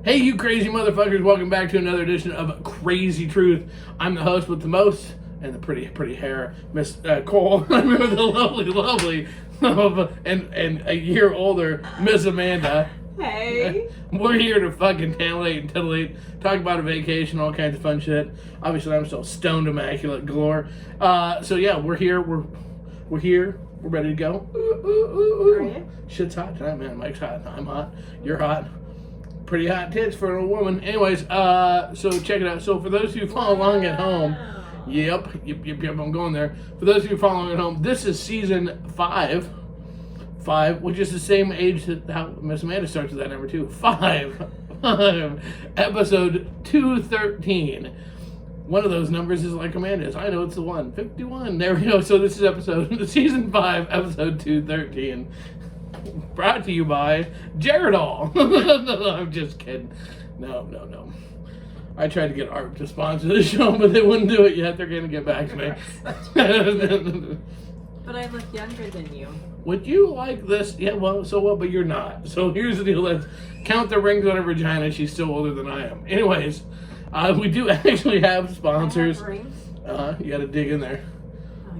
Hey, you crazy motherfuckers, welcome back to another edition of Crazy Truth. I'm the host with the most, and the pretty hair, Miss Cole. I'm with the lovely, and a year older, Miss Amanda. Hey. We're here to fucking titillate, talk about a vacation, all kinds of fun shit. Obviously, I'm still stoned immaculate galore. So yeah, we're here, we're here, we're ready to go. Are you? Shit's hot tonight, man. Mike's hot, I'm hot, you're hot. Pretty hot tits for a woman. Anyways, so check it out. So for those of you who follow along at home, yep, I'm going there. For those of you following at home, this is season 5, which is the same age that how Miss Amanda starts with that number too. 5, episode 213. One of those numbers is like Amanda's. I know it's the one. 51. There we go. So this is season 5, episode 213. Brought to you by Jaredol. No, I'm just kidding. No. I tried to get ARP to sponsor the show, but they wouldn't do it yet. They're going to get back to me. But I look younger than you. Would you like this? Yeah, well, so what? But you're not. So here's the deal. Let's count the rings on her vagina. She's still older than I am. Anyways, we do actually have sponsors. I have rings. You got to dig in there. Oh,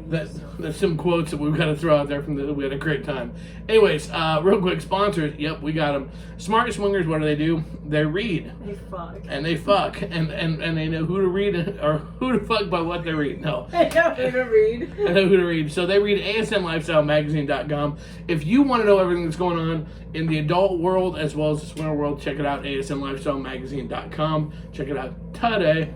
There's some quotes that we've got to throw out there we had a great time. Anyways, real quick, sponsors. Yep, we got them. Smart Swingers, what do? They read. They fuck. And they fuck. And they know who to read or who to fuck by what they read. No. They know who to read. They know who to read. So they read ASMLifestyleMagazine.com. If you want to know everything that's going on in the adult world as well as the swinger world, check it out, ASMLifestyleMagazine.com. Check it out today.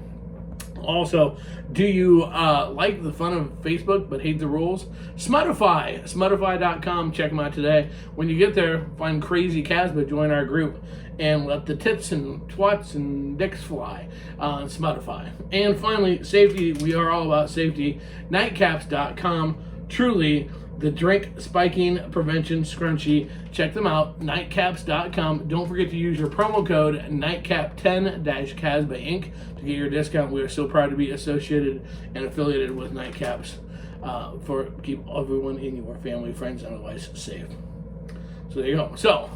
Also, do you like the fun of Facebook but hate the rules? Smuttify.com. Check them out today. When you get there, find Crazy Casbah, join our group, and let the tits and twats and dicks fly on Smuttify. And finally, safety. We are all about safety. Nightcaps.com. Truly the drink spiking prevention scrunchie. Check them out, nightcaps.com. Don't forget to use your promo code nightcap10-casbah Inc. to get your discount. We are so proud to be associated and affiliated with Nightcaps for keep everyone in your family, friends, and otherwise safe. So there you go. So,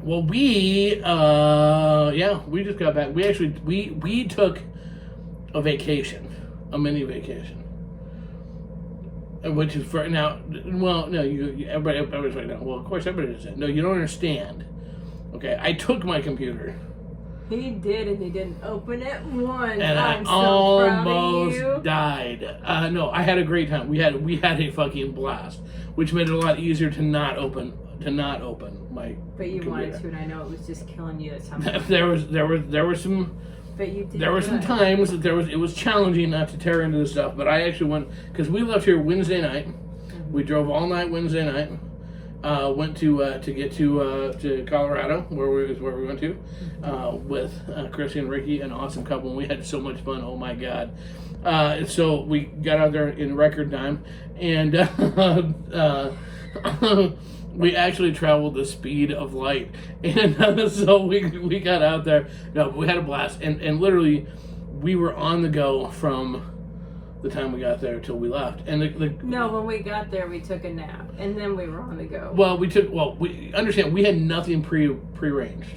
well, we just got back. We actually we took a vacation, a mini vacation. Which is for now. Well, no, everybody's like, no. Well, of course, everybody does that. No, you don't understand. Okay, I took my computer. He did, and he didn't open it once. And I'm I so almost proud of you. died. No, I had a great time. We had a fucking blast, which made it a lot easier to not open my. But you computer. wanted to, and I know it was just killing you at some point. There was some. But you did. There were some times that it was challenging not to tear into the stuff, but I actually went because we left here Wednesday night. Mm-hmm. We drove all night Wednesday night. Went to get to Colorado where we went to with Chrissy and Ricky, an awesome couple, and we had so much fun. Oh my god! So we got out there in record time, and we actually traveled the speed of light, and so we got out there. No, we had a blast, and literally we were on the go from the time we got there till we left. And when we got there, we took a nap, and then we were on the go. Well, we understand we had nothing prearranged.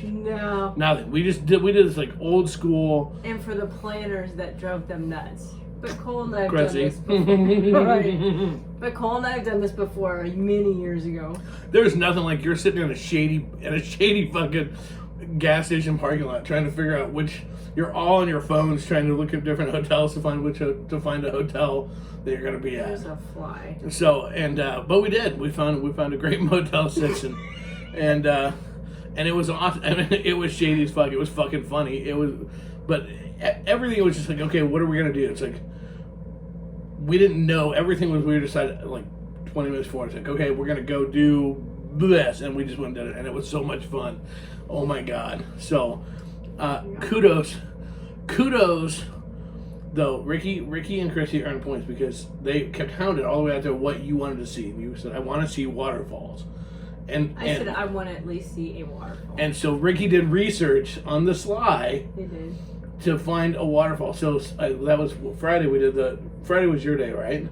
No, nothing. We did this like old school. And for the planners that drove them nuts. But Cole and I have Krazy. done this before. Right. But Cole and I have done this before many years ago. There's nothing like you're sitting in a shady fucking gas station parking lot trying to figure out which. You're all on your phones trying to look at different hotels to find a hotel that you're gonna be at. There's a fly. So but we did. We found a great Motel 6 and it was awesome. I mean, it was shady as fuck. It was fucking funny. But everything was just like, okay, what are we gonna do? It's like we didn't know. Everything was we decided like 20 minutes before. It's like, okay, we're gonna go do this, and we just went and did it, and it was so much fun. Oh my god. So kudos though. Ricky and Chrissy earned points because they kept hounding all the way out there what you wanted to see. And you said, I want to see waterfalls. And I said I want to at least see a waterfall. And so Ricky did research on the sly. He did. To find a waterfall. So that was Friday. Friday was your day, right?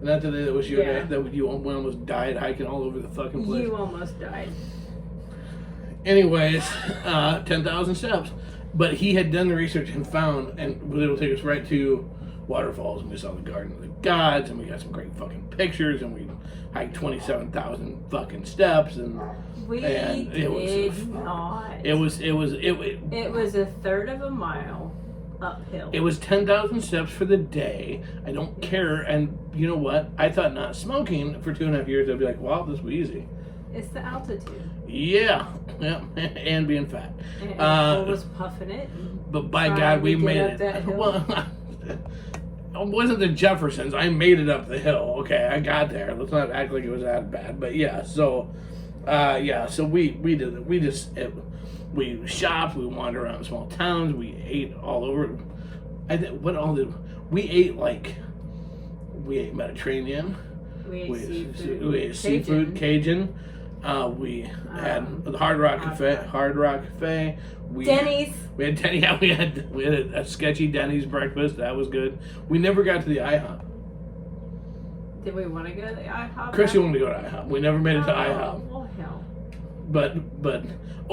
Not the day that was your day. That you almost died hiking all over the fucking place. You almost died. Anyways, 10,000 steps. But he had done the research and found, and was able to take us right to waterfalls, and we saw the Garden of the Gods, and we got some great fucking pictures, and we hiked 27,000 fucking steps, and it was a third of a mile uphill. It was 10,000 steps for the day. I don't care, and you know what? I thought not smoking for 2.5 years, I'd be like, wow, this will be easy. It's the altitude. Yeah, and being fat. And was puffing it. But by God, we made it. Well, it wasn't the Jeffersons. I made it up the hill. Okay, I got there. Let's not act like it was that bad. But yeah, so we did it. We shopped. We wandered around small towns. We ate all over. We ate Mediterranean. We ate seafood. We ate seafood, Cajun. We had the Hard Rock Cafe. Denny's. We had Denny's. Yeah, we had a sketchy Denny's breakfast. That was good. We never got to the IHOP. Did we want to go to the IHOP? Chrissy wanted to go to IHOP. We never made it to IHOP. Well, hell. But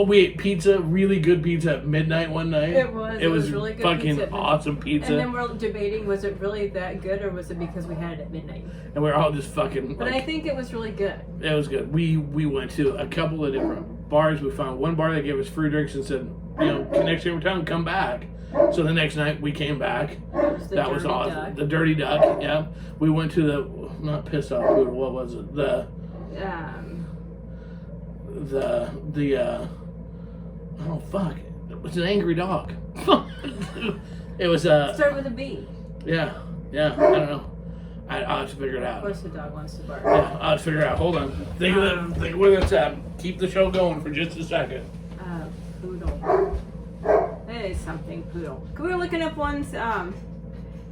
we ate pizza, really good pizza at midnight one night. It was really good fucking pizza, awesome pizza. And then we're debating, was it really that good, or was it because we had it at midnight? And we're all just fucking. But I think it was really good. It was good. We went to a couple of different bars. We found one bar that gave us free drinks and said, next year in town, come back. So the next night we came back. That was awesome. Duck. The Dirty Duck. Yeah. We went to the not Pissed Off Poodle. What was it? Oh fuck! It was an angry dog. It was Start with a B. Yeah. I don't know. I'll have to figure it out. Of course, the dog wants to bark. Yeah, I'll have to figure it out. Hold on. Think of where that's at. Keep the show going for just a second. Poodle. That is something poodle. We were looking up ones.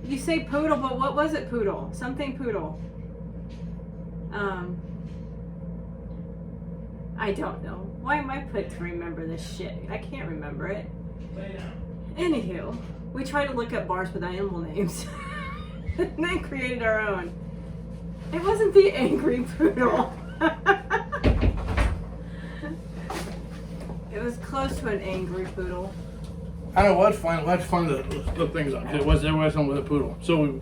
You say poodle, but what was it? Poodle. Something poodle. I don't know. Why am I put to remember this shit? I can't remember it. Anywho, we tried to look up bars with animal names. And then created our own. It wasn't the angry poodle. It was close to an angry poodle. I don't know. Let's find the things on. There was something with a poodle. So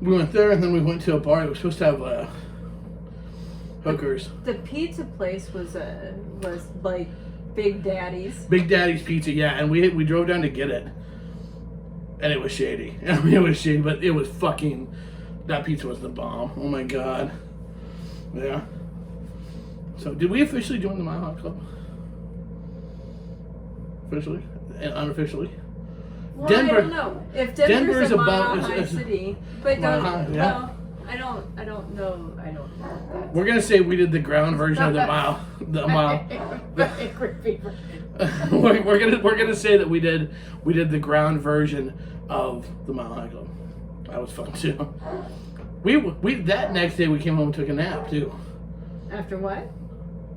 we went there, and then we went to a bar that was supposed to have hookers. The pizza place was like Big Daddy's. Big Daddy's Pizza, yeah. And we drove down to get it, and it was shady. I mean, it was shady, but it was fucking. That pizza was the bomb. Oh my God. Yeah. So did we officially join the Mile High Club? Officially and unofficially? Well, Denver. I don't know. If Denver's a mile high city, but Mile High, yeah. well, I don't know. We're gonna say we did the ground version of the mile. We're gonna say that we did the ground version of the Mile High Club. That was fun too. We that next day we came home and took a nap too. After what?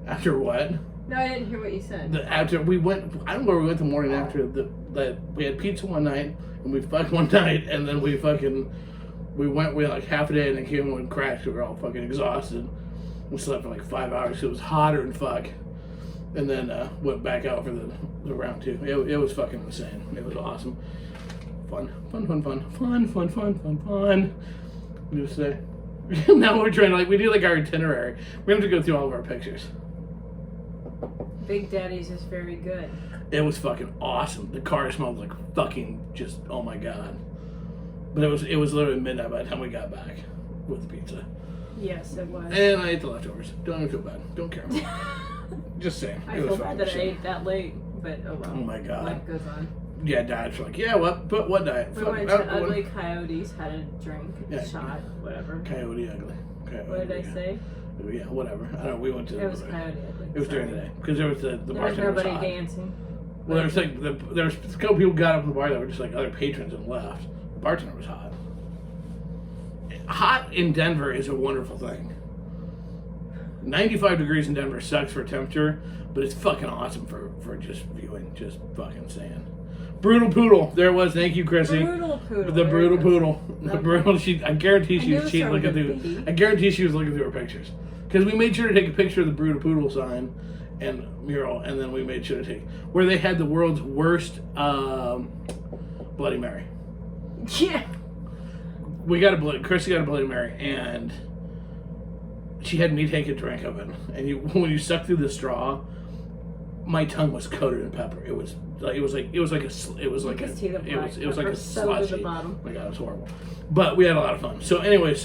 After what? No, I didn't hear what you said. After we went, I don't know where we went the morning after that. We had pizza one night and we fucked one night, and then we went like half a day and then came home and crashed. We were all fucking exhausted. We slept for like 5 hours. It was hotter than fuck. And then went back out for the round two. It was fucking insane. It was awesome. Fun. You say. Now we're trying to we do our itinerary. We're gonna have to go through all of our pictures. Big Daddy's is very good. It was fucking awesome. The car smelled like fucking just oh my God. But it was literally midnight by the time we got back with the pizza. Yes, it was. And I ate the leftovers. Don't feel bad. Don't care. Just saying. I feel bad that I ate that late, but oh well. Oh my God. Life goes on. Yeah, diets were what? But what diet? We went to Ugly Coyotes, had a drink, shot, whatever. Coyote Ugly. What did I say? Yeah, whatever. I don't know. We went to. It was Coyote Ugly. It was during the day because there was the bartender. There was nobody was dancing. Well, there was a couple people got up in the bar that were just other patrons and left. The bartender was hot. Hot in Denver is a wonderful thing. 95 degrees in Denver sucks for temperature, but it's fucking awesome for just viewing. Just fucking saying. Brutal Poodle. There it was. Thank you, Chrissy. Brutal Poodle. The Brutal Poodle. The Brutal. I guarantee she was looking through. I guarantee she was looking through her pictures because we made sure to take a picture of the Brutal Poodle sign, and mural, and then we made sure to take where they had the world's worst Bloody Mary. Yeah. Chrissy got a Bloody Mary, and she had me take a drink of it. And when you suck through the straw, my tongue was coated in pepper. It was like a slushy. Bottom. Oh my God, it was horrible. But we had a lot of fun. So anyway,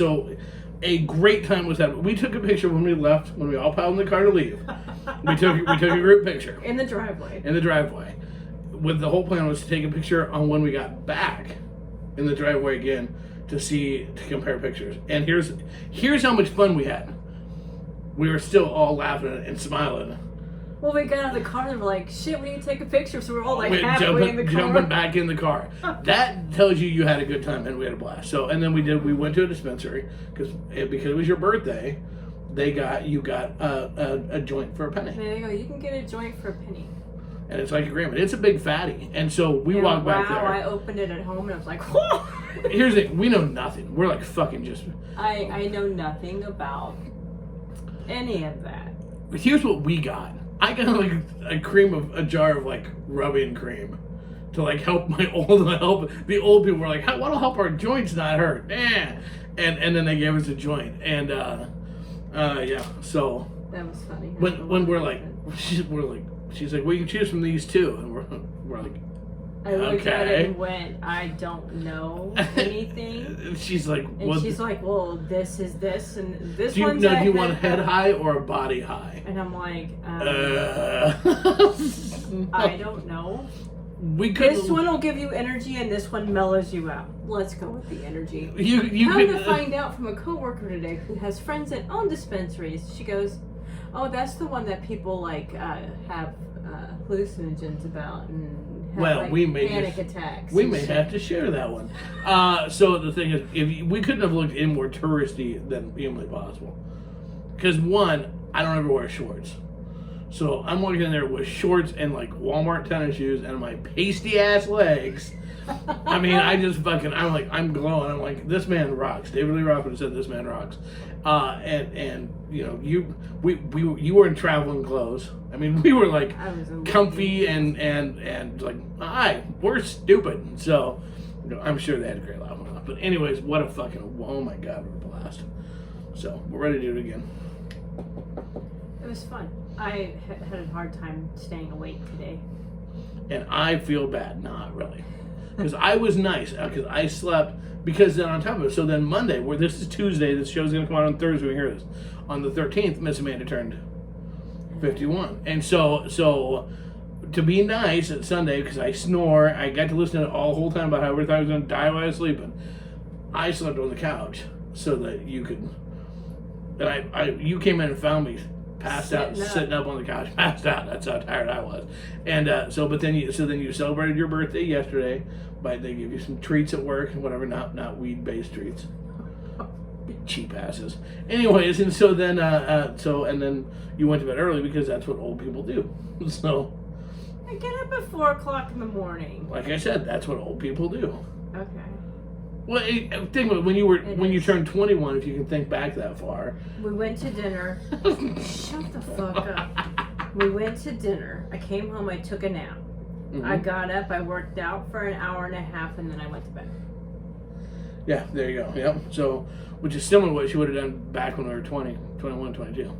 a great time was happening. We took a picture when we left, when we all piled in the car to leave. we took a group picture in the driveway. With the whole plan was to take a picture on when we got back in the driveway again to compare pictures. And here's how much fun we had. We were still all laughing and smiling. Well, we got out of the car and we're like, shit, we need to take a picture. So we're all like halfway in the car. Jumping back in the car. That tells you had a good time and we had a blast. So, and then we went to a dispensary because it was your birthday. You got a joint for a penny. There you go. You can get a joint for a penny. And it's like a gram. It's a big fatty. And so we walked back there. I opened it at home and I was like, whoa. Here's the thing. We know nothing. We're like fucking just... I know nothing about any of that. Here's what we got. I got like a jar of like rubbing cream to like help the old people were like, what'll help our joints not hurt? And then they gave us a joint. And yeah, so that was funny. When we're like, she's like, well, you can choose from these two, and we're like, I looked at it and went, I don't know anything. She's like, well, this is this, and this do one's you want a head high or a body high? And I'm like, I don't know. This one will give you energy, and this one mellows you out. Let's go with the energy. Come to find out from a coworker today who has friends that own dispensaries. She goes, oh, that's the one that people like have hallucinogens about and have panic attacks. We may have to share that one. So the thing is, we couldn't have looked any more touristy than humanly possible. Because one, I don't ever wear shorts. So I'm walking in there with shorts and like Walmart tennis shoes and my pasty ass legs. I mean, I'm glowing. I'm like, this man rocks. David Lee Roth would have said, this man rocks. And you know, you were in traveling clothes. I mean, we were like comfy and like, hi, we're stupid. So, you know, I'm sure they had a great laugh. But anyways, what a fucking, oh my God, what a blast. So we're ready to do it again. It was fun. I had a hard time staying awake today. And I feel bad. Not really. Because I was nice. Because I slept. Because then on top of it, so then Monday, where this is Tuesday, this show's going to come out on Thursday, we hear this. On the 13th, Miss Amanda turned 51. And so to be nice at Sunday, because I snore, I got to listen to it all the whole time about how every time I was going to die while I was sleeping. I slept on the couch so that you could. And you came in and found me sitting up on the couch, passed out. That's how tired I was. And then you celebrated your birthday yesterday by they give you some treats at work and whatever, not weed-based treats. Cheap asses. Anyways, and so then you went to bed early because that's what old people do. So I get up at 4 o'clock in the morning. Like I said, that's what old people do. Okay. Well, think about when you turned 21, if you can think back that far. We went to dinner. Shut the fuck up. We went to dinner. I came home. I took a nap. Mm-hmm. I got up. I worked out for an hour and a half, and then I went to bed. Yeah, there you go. Yep. So, which is similar to what she would have done back when we were 20, 21, 22.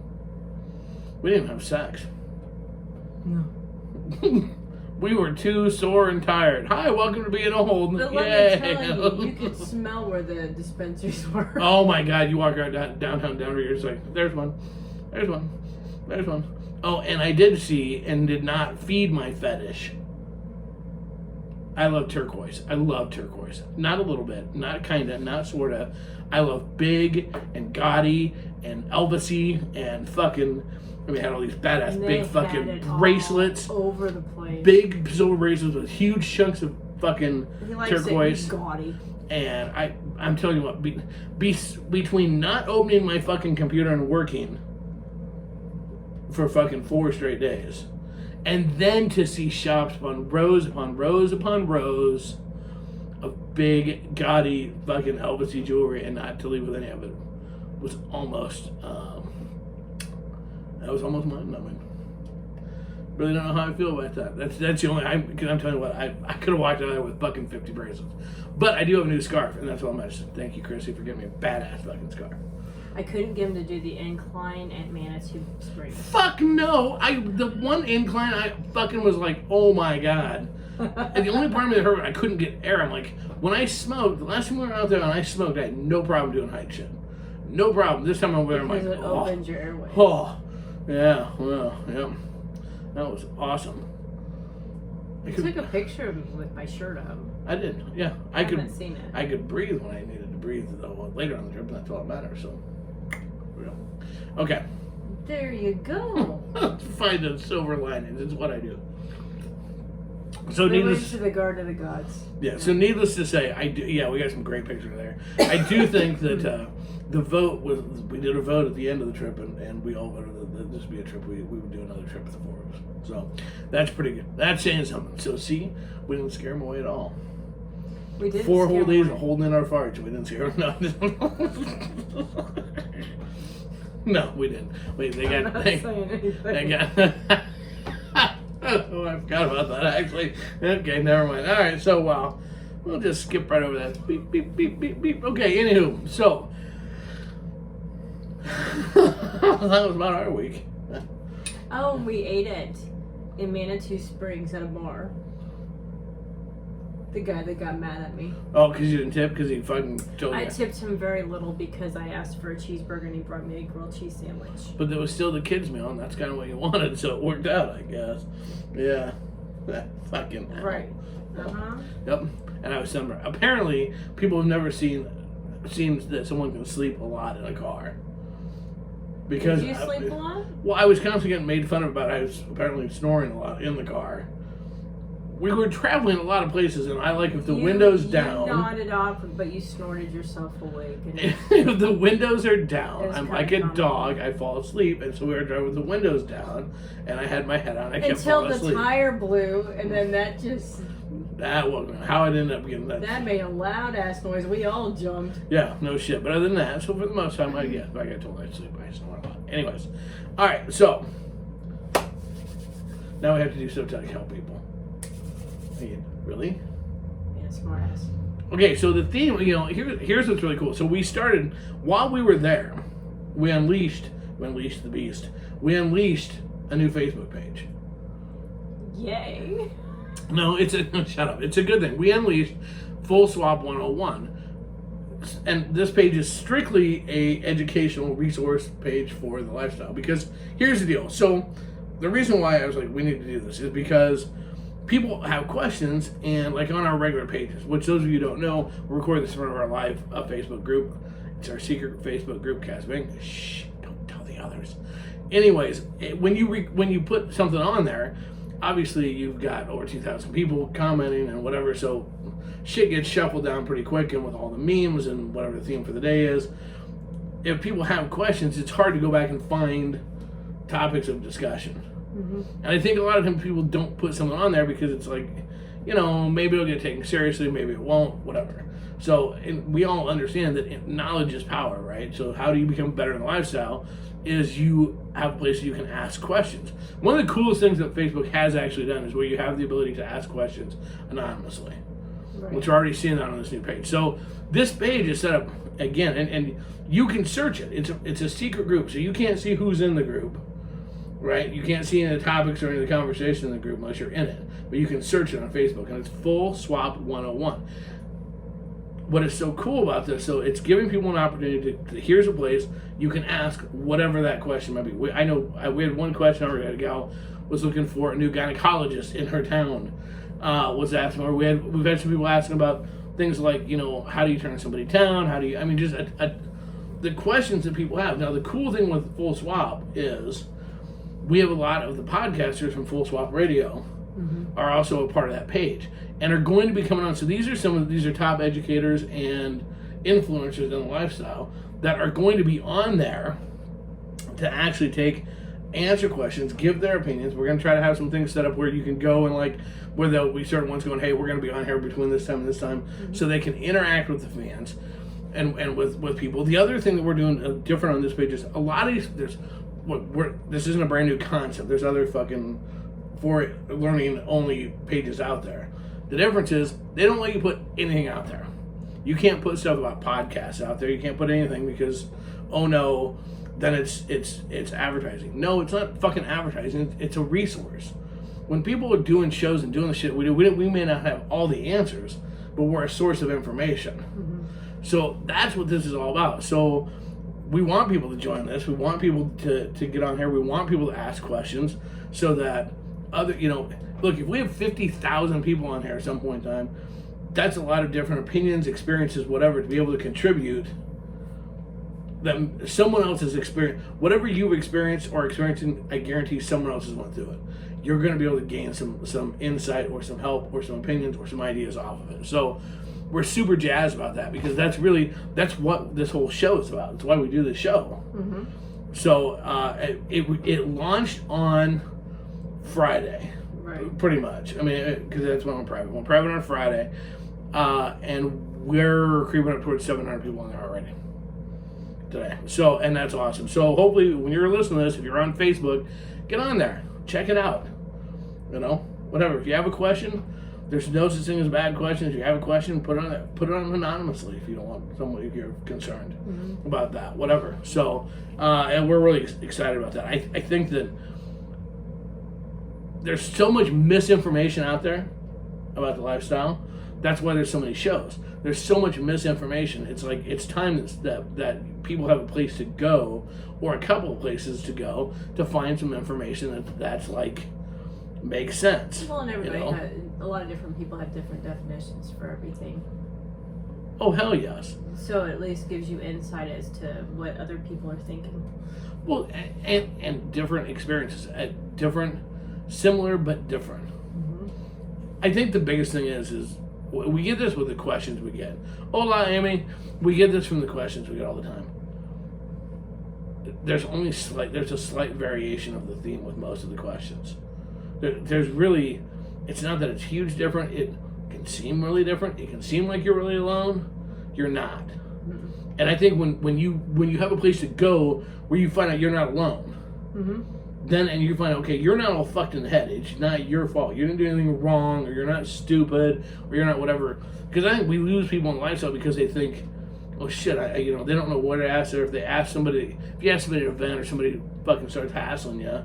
We didn't even have sex. No. We were too sore and tired. Hi, welcome to being old. But let me tell you could smell where the dispensaries were. Oh my God, you walk around downtown Denver, you're just like, there's one, there's one, there's one. Oh, and I did see and did not feed my fetish. I love turquoise. Not a little bit, not kinda, not sorta. I love big and gaudy and Elvisy and fucking. We had all these badass big fucking bracelets all over the place. Big silver bracelets with huge chunks of fucking turquoise. Gaudy. And I'm telling you what, between not opening my fucking computer and working for fucking 4 straight days, and then to see shops upon rows upon rows upon rows of big gaudy fucking Elvisy jewelry and not to leave with any of it was almost. That was almost mind-numbing. Really don't know how I feel about that. That's the only. Because I'm telling you what, I could have walked out there with fucking 50 bracelets, but I do have a new scarf, and that's all I'm mentioning. Thank you, Krazy, for giving me a badass fucking scarf. I couldn't get him to do the incline at Manitou Springs. Fuck no! The one incline I fucking was like, oh my god. And the only part of me that hurt, I couldn't get air. I'm like, when I smoked, the last time we were out there and I smoked, I had no problem doing height shit. No problem. This time I'm wearing Because like, it opens your airways. Oh, yeah, well, yeah. That was awesome. I took a picture of me with my shirt up. I did, yeah. I haven't seen it. I could breathe when I needed to breathe, though, later on the trip, and that's all that matters, so. Real. Okay. There you go. Find the silver linings. It's what I do. So Needless to the guard of the gods. Yeah. So needless to say, I do. Yeah, we got some great pictures there. I do think that the vote was. We did a vote at the end of the trip, and we all voted that this would be a trip. We would do another trip with the four of us. So that's pretty good. That's saying something. So see, we didn't scare them away at all. We did. 4 whole days of holding in our farts. We didn't scare them. No. No, we didn't. Wait, they got. They got. Oh, I forgot about that, actually. Okay, never mind. All right, so we'll just skip right over that. Beep, beep, beep, beep, beep. Okay, anywho, so that was about our week. Oh, we ate it in Manitou Springs at a bar. The guy that got mad at me. Oh, because you didn't tip? Because he fucking told you. I tipped him very little because I asked for a cheeseburger and he brought me a grilled cheese sandwich. But there was still the kids' meal, and that's kind of what you wanted, so it worked out, I guess. Yeah. Fucking hell. Right. Uh-huh. Yep. And I was somewhere. Apparently, people have never seen that someone can sleep a lot in a car. Because did you sleep a lot? Well, I was constantly getting made fun of about I was apparently snoring a lot in the car. We were traveling a lot of places, and I like if the windows down. You nodded off, but you snorted yourself awake. And if the windows are down, I'm like a dog. I fall asleep, and so we were driving with the windows down, and I had my head on. I kept falling asleep. Until the tire blew, and then that just. That wasn't how I ended up getting that. That made a loud ass noise. We all jumped. Yeah, no shit. But other than that, so for the most time, I told I sleep. I snore a lot. Anyways, all right. So now we have to do stuff to help people. Really? Yeah, smart ass. Okay, so the theme, here's what's really cool. So we started while we were there. We unleashed the beast. We unleashed a new Facebook page. Yay! No, shut up. It's a good thing. We unleashed Full Swap 101, and this page is strictly a educational resource page for the lifestyle. Because here's the deal. So the reason why I was like, we need to do this is because people have questions, and like on our regular pages, which those of you who don't know, we're recording this in front of our live Facebook group. It's our secret Facebook group, Casbing. Shh, don't tell the others. Anyways, when you put something on there, obviously you've got over 2,000 people commenting and whatever, so shit gets shuffled down pretty quick, and with all the memes and whatever the theme for the day is, if people have questions, it's hard to go back and find topics of discussion. Mm-hmm. And I think a lot of times people don't put something on there because it's like, maybe it'll get taken seriously, maybe it won't, whatever. So we all understand that knowledge is power, right? So how do you become better in the lifestyle is you have a place you can ask questions. One of the coolest things that Facebook has actually done is where you have the ability to ask questions anonymously, right, which we're already seeing that on this new page. So this page is set up, again, and you can search it. It's a secret group, so you can't see who's in the group. Right? You can't see any of the topics or any of the conversation in the group unless you're in it. But you can search it on Facebook, and it's Full Swap 101. What is so cool about this, so it's giving people an opportunity to here's a place you can ask whatever that question might be. We had one question, a gal was looking for a new gynecologist in her town. Was asking, or we've had some people asking about things like, how do you turn somebody down? The questions that people have. Now, the cool thing with Full Swap is we have a lot of the podcasters from Full Swap Radio are also a part of that page and are going to be coming on. So these are top educators and influencers in the lifestyle that are going to be on there to actually answer questions, give their opinions. We're going to try to have some things set up where you can go and where there'll be certain ones going, hey, we're going to be on here between this time and this time, so they can interact with the fans and with people. The other thing that we're doing different on this page is a lot of these, this isn't a brand new concept. There's other fucking for learning only pages out there. The difference is they don't let you put anything out there. You can't put stuff about podcasts out there. You can't put anything because, oh no, then it's advertising. No, it's not fucking advertising. It's a resource. When people are doing shows and doing the shit we do, we may not have all the answers, but we're a source of information. Mm-hmm. So that's what this is all about. So we want people to join this. We want people to get on here. We want people to ask questions so that look, if we have 50,000 people on here at some point in time, that's a lot of different opinions, experiences, whatever, to be able to contribute that someone else's experience, whatever you've experienced or experiencing, I guarantee someone else has went through it. You're going to be able to gain some insight or some help or some opinions or some ideas off of it. So we're super jazzed about that because that's what this whole show is about. It's why we do this show. Mm-hmm. So it launched on Friday, right? Pretty much. I mean, because that's when I'm private. We're private on Friday, and we're creeping up towards 700 people on there already today. So, and that's awesome. So hopefully when you're listening to this, if you're on Facebook, get on there, check it out. Whatever. If you have a question, there's no such thing as a bad question. If you have a question, put it on anonymously if you don't want somebody, if you're concerned about that, whatever. So, and we're really excited about that. I think that there's so much misinformation out there about the lifestyle. That's why there's so many shows. There's so much misinformation. It's like it's time that people have a place to go, or a couple of places to go, to find some information that's like makes sense. Well, and everybody a lot of different people have different definitions for everything. Oh, hell yes. So it at least gives you insight as to what other people are thinking. Well, and different experiences, similar but different. Mm-hmm. I think the biggest thing is we get this with the questions we get. Hola, Amy. We get this from the questions we get all the time. There's a slight variation of the theme with most of the questions. There's really, it's not that it's huge different. It can seem really different. It can seem like you're really alone. You're not. Mm-hmm. And I think when you have a place to go where you find out you're not alone, mm-hmm. then and you find out, okay, you're not all fucked in the head. It's not your fault. You didn't do anything wrong, or you're not stupid, or you're not whatever. Because I think we lose people in lifestyle because they think, oh shit, they don't know what to ask, or if they ask somebody, if you ask somebody at an event or somebody fucking starts hassling you,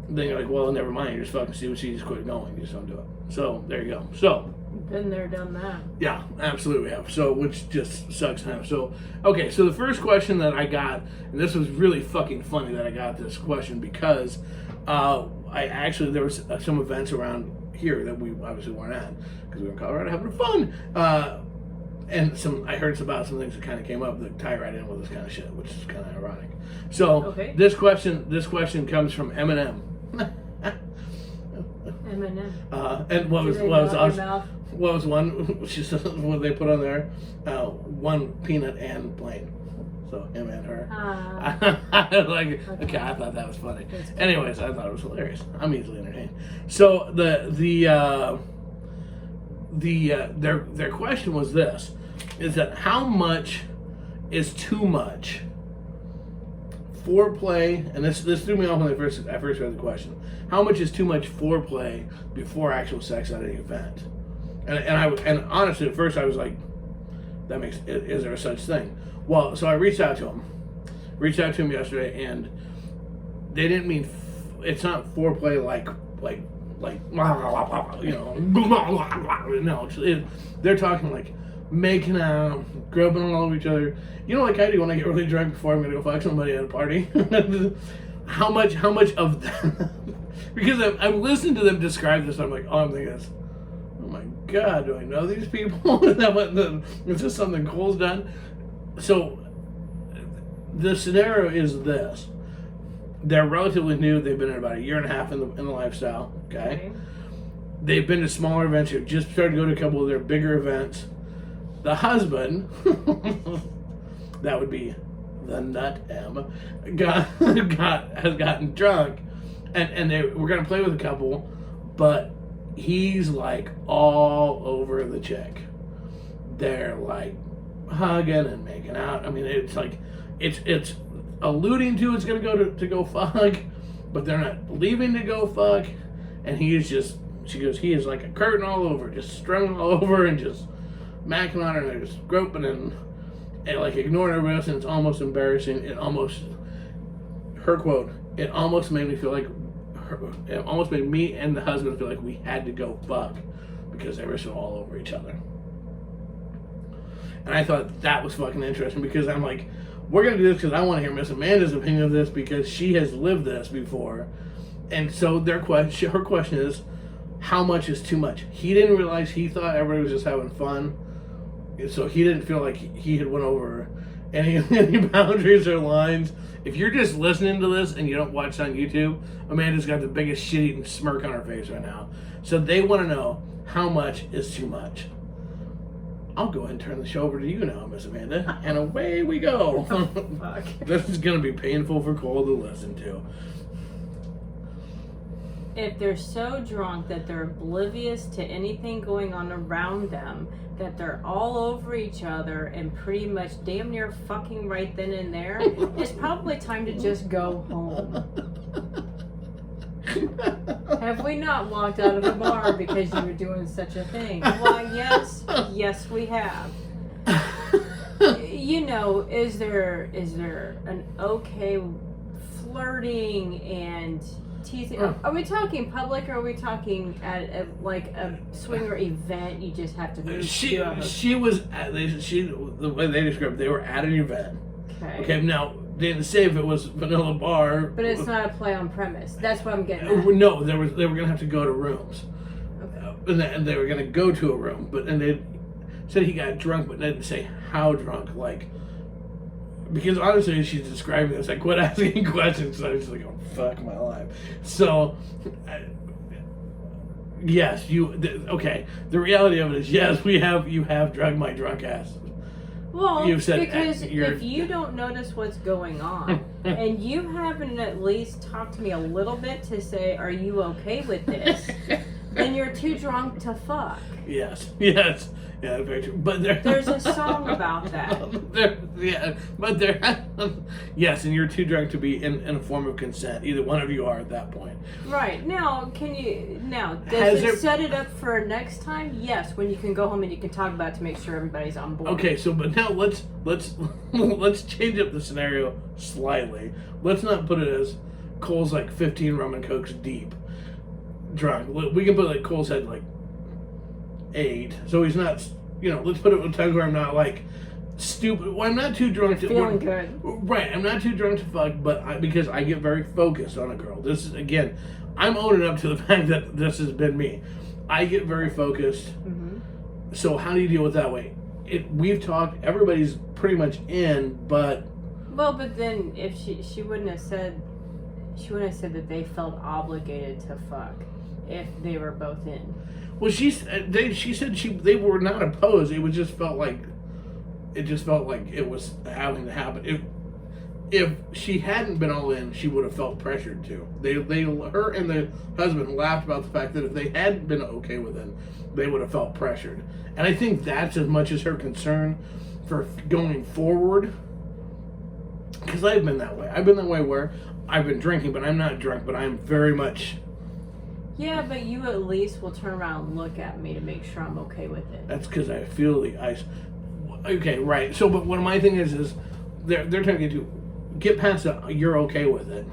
then you're like, well, never mind. You just fucking see what she just quit going. You just don't do it. So there you go. So been there, done that. Yeah, absolutely have. So which just sucks now. So okay, so the first question that I got, and this was really fucking funny that I got this question because there was some events around here that we obviously weren't at because we were in Colorado having fun. And I heard about some things that kind of came up that tie right in with this kind of shit, which is kind of ironic. So okay. This question comes from Eminem. Eminem. And what was one? She said what they put on there? One peanut and plain. So him and her. Okay, I thought that was funny. Anyways, I thought it was hilarious. I'm easily entertained. So their question was this: is that how much is too much foreplay? And this threw me off when I first read the question. How much is too much foreplay before actual sex at an event? And honestly, at first I was like, is there a such thing? Well, so I reached out to him yesterday, and they didn't mean it's not foreplay like no, they're talking like making out, grubbing all over each other. Like I do when I get really drunk before I'm gonna go fuck somebody at a party. How much of that? Because I'm listening to them describe this, I'm like, I'm thinking this. Oh my God, do I know these people? Is this something Cole's done? So the scenario is this: they're relatively new. They've been in about 1.5 years in the lifestyle. Okay, they've been to smaller events. They've just started to go to a couple of their bigger events. The husband, that would be the nut M, has gotten drunk, and we're gonna play with a couple, but he's like all over the chick. They're like hugging and making out. I mean, it's like it's alluding to it's gonna go to go fuck, but they're not leaving to go fuck. and he is just. She goes, he is like a curtain all over, just strung all over, and just macking on her, and they're just groping and like ignoring everybody else, and it's almost embarrassing. Her quote, it almost made me feel like. It almost made me and the husband feel like we had to go fuck because they were so all over each other. And I thought that was fucking interesting because I'm like, we're going to do this because I want to hear Miss Amanda's opinion of this because she has lived this before. And so her question is, how much is too much? He didn't realize, he thought everybody was just having fun. So he didn't feel like he had went over any boundaries or lines. If you're just listening to this and you don't watch on YouTube, Amanda's got the biggest shit-eating smirk on her face right now. So they want to know how much is too much. I'll go ahead and turn the show over to you now, Miss Amanda, and away we go. Fuck. This is going to be painful for Cole to listen to. If they're so drunk that they're oblivious to anything going on around them, that they're all over each other and pretty much damn near fucking right then and there, it's probably time to just go home. Have we not walked out of the bar because you were doing such a thing? Why, yes, we have. You know, is there an okay flirting and teasing? Are we talking public, or are we talking at like a swinger event? You just have to move. She was at, the way they described it, they were at an event. Okay, now they didn't say if it was vanilla bar, but it's not a play on premise. That's what I'm getting at. No, they were gonna have to go to rooms. Okay. And they were gonna go to a room, and they said he got drunk, but they didn't say how drunk. Like, because honestly, she's describing this. I quit asking questions, so I was just like, oh, fuck my life. So, yes, okay. The reality of it is, yes, you have drugged my drunk ass. Well, you've said because if you don't notice what's going on, and you haven't at least talked to me a little bit to say, are you okay with this, then you're too drunk to fuck. Yes. Yeah, very true. But there's a song about that. Yes, and you're too drunk to be in a form of consent. Either one of you are at that point. Right. Now, does it set it up for next time? Yes, when you can go home and you can talk about it to make sure everybody's on board. Okay, so but now let's change up the scenario slightly. Let's not put it as Cole's like 15 rum and cokes deep drunk. We can put like Cole's had like 8, so he's not, let's put it in times where I'm not like stupid. Well, I'm not too drunk to feeling good. Right, I'm not too drunk to fuck, but because I get very focused on a girl. This is, again, I'm owning up to the fact that this has been me. I get very focused. Mm-hmm. So how do you deal with that way? We've talked, everybody's pretty much in, but then if she wouldn't have said that they felt obligated to fuck if they were both in. Well, she said they were not opposed. It just felt like it was having to happen. If she hadn't been all in, she would have felt pressured to. Her and the husband laughed about the fact that if they hadn't been okay with it, they would have felt pressured. And I think that's as much as her concern for going forward. Because I've been that way. I've been that way where I've been drinking, but I'm not drunk, but I'm very much. Yeah, but you at least will turn around and look at me to make sure I'm okay with it. That's because I feel the ice. Okay, right. So, but what my thing is they're trying to get past the you're okay with it.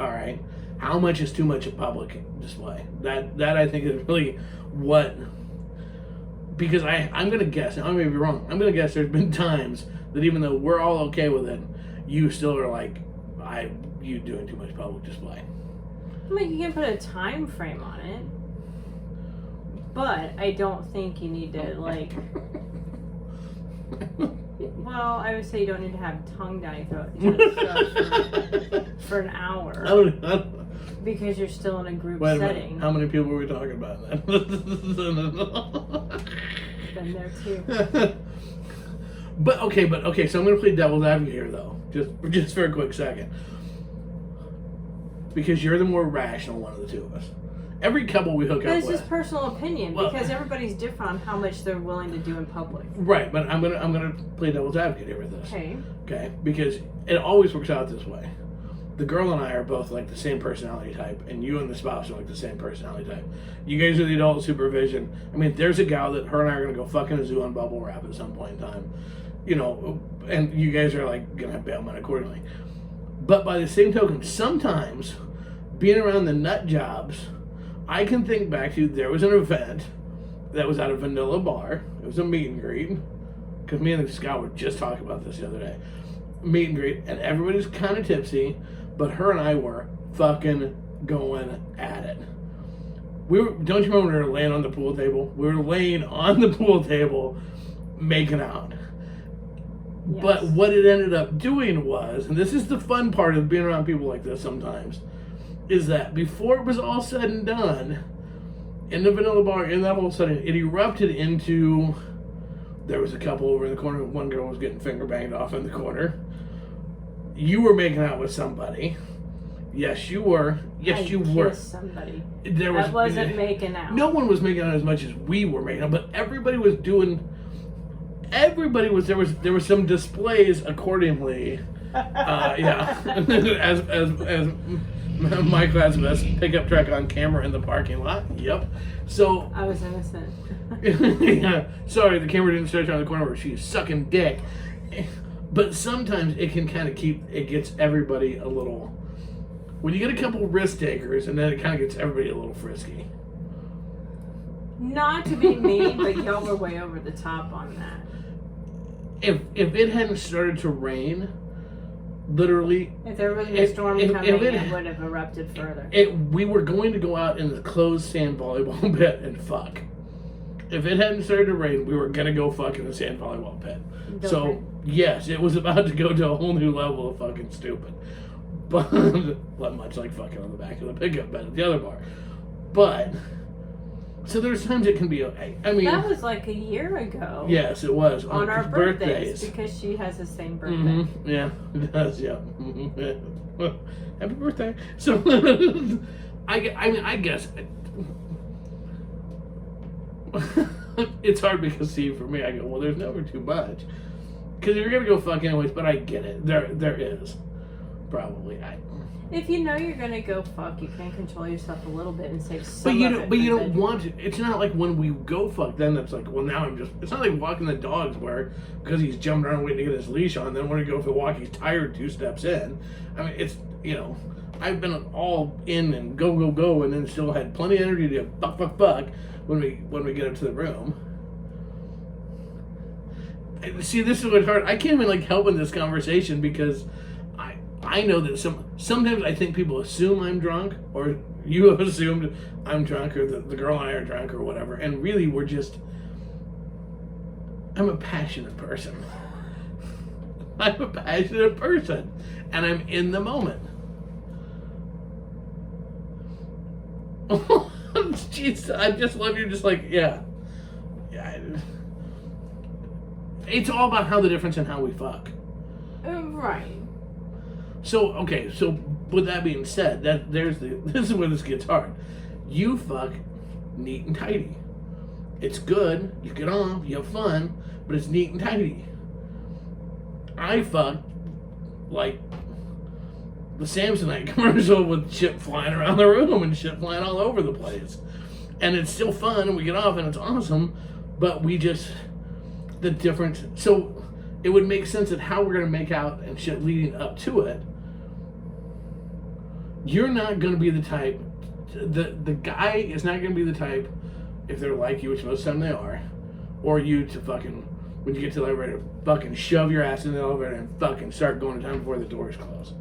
All right. How much is too much of public display? That I think is really what. Because I'm gonna guess. I'm gonna be wrong. I'm gonna guess there's been times that even though we're all okay with it, you still are like, you doing too much public display. I mean, you can put a time frame on it, but I don't think you need to like. Well, I would say you don't need to have tongue down your throat for an hour. I don't, because you're still in a group setting. How many people were we talking about then? Been there too. But okay, so I'm going to play devil's advocate here, though, just for a quick second, because you're the more rational one of the two of us. Every couple we hook up with. It's just personal opinion, because everybody's different on how much they're willing to do in public. Right, but I'm gonna play devil's advocate here with this. Okay. Okay, because it always works out this way. the girl and I are both like the same personality type, and you and the spouse are like the same personality type. You guys are the adult supervision. I mean, there's a gal that her and I are gonna go fuck in a zoo on bubble wrap at some point in time, you know, and you guys are like gonna have bailment accordingly. But by the same token, sometimes being around the nut jobs, I can think back to there was an event that was at a vanilla bar. It was a meet and greet, because me and Scott were just talking about this the other day. Meet and greet, and everybody's kind of tipsy, but her and I were fucking going at it. Don't you remember when we were laying on the pool table? We were laying on the pool table, making out. Yes. But what it ended up doing was, and this is the fun part of being around people like this sometimes, is that before it was all said and done, in the vanilla bar, in that whole setting, it erupted into, there was a couple over in the corner, one girl was getting finger banged off in the corner. You were making out with somebody. Yes, you were. Yes, you were. Somebody. That wasn't making out. No one was making out as much as we were making out, but everybody was doing. Everybody was. There were some displays accordingly. Yeah, as my class best pickup truck on camera in the parking lot. Yep. So I was innocent. Yeah. Sorry, the camera didn't stretch around the corner where she's sucking dick. But sometimes it can kind of it gets everybody a little. When you get a couple risk takers, and then it kind of gets everybody a little frisky. Not to be mean, but y'all were way over the top on that. If it hadn't started to rain, literally. If there wasn't a storm coming, it would have erupted further. We were going to go out in the closed sand volleyball pit and fuck. If it hadn't started to rain, we were going to go fuck in the sand volleyball pit. So, yes, it was about to go to a whole new level of fucking stupid. But, much like fucking on the back of the pickup bed at the other bar. But, so there's times it can be okay. I mean, that was like a year ago. Yes, it was. On our birthdays. Because she has the same birthday. Mm-hmm. Yeah, it does, yeah. Mm-hmm. Happy birthday. So, I mean, I guess... it's hard because, see, for me, I go, well, there's never too much. Because you're going to go fuck anyways, but I get it. There is. Probably. If you know you're going to go fuck, you can control yourself a little bit and save some But you don't want to. It's not like when we go fuck, then it's like, well, now I'm just... It's not like walking the dogs where, because he's jumping around waiting to get his leash on, then when we go for the walk, he's tired 2 steps in. I mean, it's, you know... I've been all in and go, and then still had plenty of energy to fuck when we get up to the room. See, this is what's hard. I can't even like help in this conversation because I know that sometimes I think people assume I'm drunk, or you have assumed I'm drunk, or the girl and I are drunk, or whatever. And really, I'm a passionate person. I'm a passionate person, and I'm in the moment. Jeez, I just love you. Just like, yeah. It's all about how the difference in how we fuck. Right. So, okay, so with that being said, this is where this gets hard. You fuck neat and tidy. It's good, you get off, you have fun, but it's neat and tidy. I fuck like the Samsonite commercial with shit flying around the room and shit flying all over the place. And it's still fun, and we get off, and it's awesome, but the difference. So it would make sense that how we're going to make out and shit leading up to it. You're not going to be the type, the guy is not going to be the type, if they're like you, which most of the time they are, or you to fucking, when you get to the elevator, fucking shove your ass in the elevator and fucking start going to town before the doors close.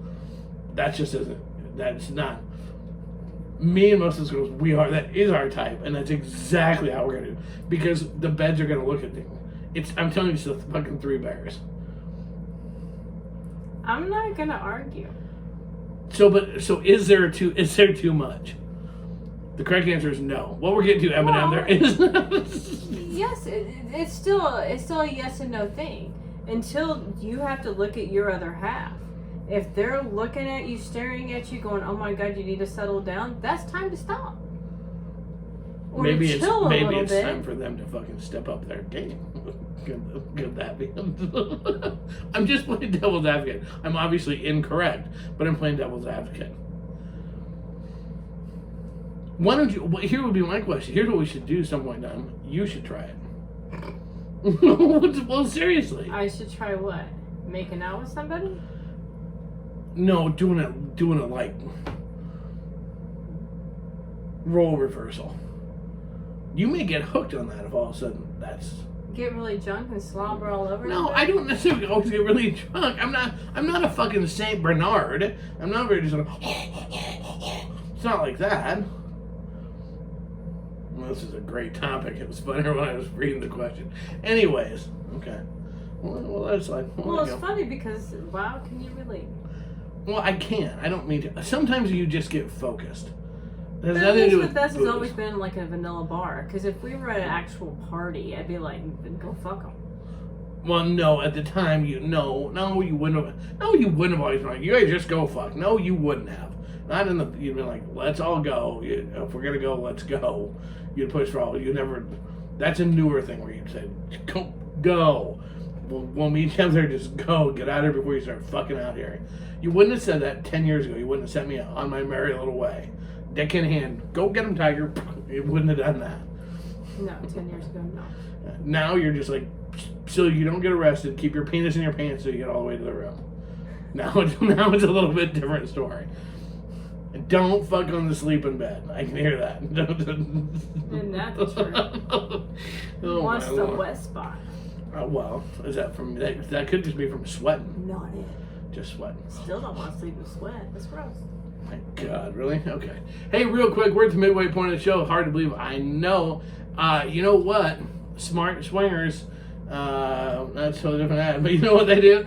That just isn't, that's not. Me and most of the girls, that is our type, and that's exactly how we're going to do. Because the beds are going to look at things. I'm telling you, it's the fucking 3 bears. I'm not going to argue. So is there too much? The correct answer is no. What we're getting to, Eminem, there is. Yes, it's still a yes and no thing. Until you have to look at your other half. If they're looking at you, staring at you, going, oh my God, you need to settle down, that's time to stop. Or maybe to it's chill a maybe little it's bit. time for them to fucking step up their game. Could that be? I'm just playing devil's advocate. I'm obviously incorrect, but I'm playing devil's advocate. Why don't you? Here would be my question. Here's what we should do some point in time. You should try it. Well, seriously. I should try what? Making out with somebody? No, doing it like role reversal. You may get hooked on that if all of a sudden that's. Get really drunk and slobber all over. No, I don't necessarily always get really drunk. I'm not a fucking Saint Bernard. I'm not very just like. It's not like that. Well, this is a great topic. It was funnier when I was reading the question. Anyways, okay. Well, that's like. Well, it's funny because wow, can you relate? Well, I can. I don't mean to. Sometimes you just get focused. There's But nothing at to least do with us, with it's booze. always been like a vanilla bar. Because if we were at an actual party, I'd be like, go fuck them. Well, no, at the time, you wouldn't have. No, you wouldn't have always been like, you guys just go fuck. No, you wouldn't have. Not in the. You'd be like, let's all go. If we're gonna go, let's go. You'd push for all. You never. That's a newer thing where you'd say, go. We'll meet you there. Just go. Get out of here before you start fucking out here. You wouldn't have said that 10 years ago. You wouldn't have sent me on my merry little way. Dick in hand. Go get him, Tiger. You wouldn't have done that. No, 10 years ago, no. Now you're just like, so you don't get arrested. Keep your penis in your pants so you get all the way to the room. Now it's a little bit different story. And don't fuck on the sleeping bed. I can hear that. Isn't that the truth? Oh, What's my the Lord. wet spot? Well, is that from that could just be from sweating. Not it. Just sweating. Still don't want to sleep in sweat. That's gross. My God, really? Okay. Hey, real quick, we're at the midway point of the show. Hard to believe. I know. You know what? Smart swingers. That's totally different ad, but you know what they do?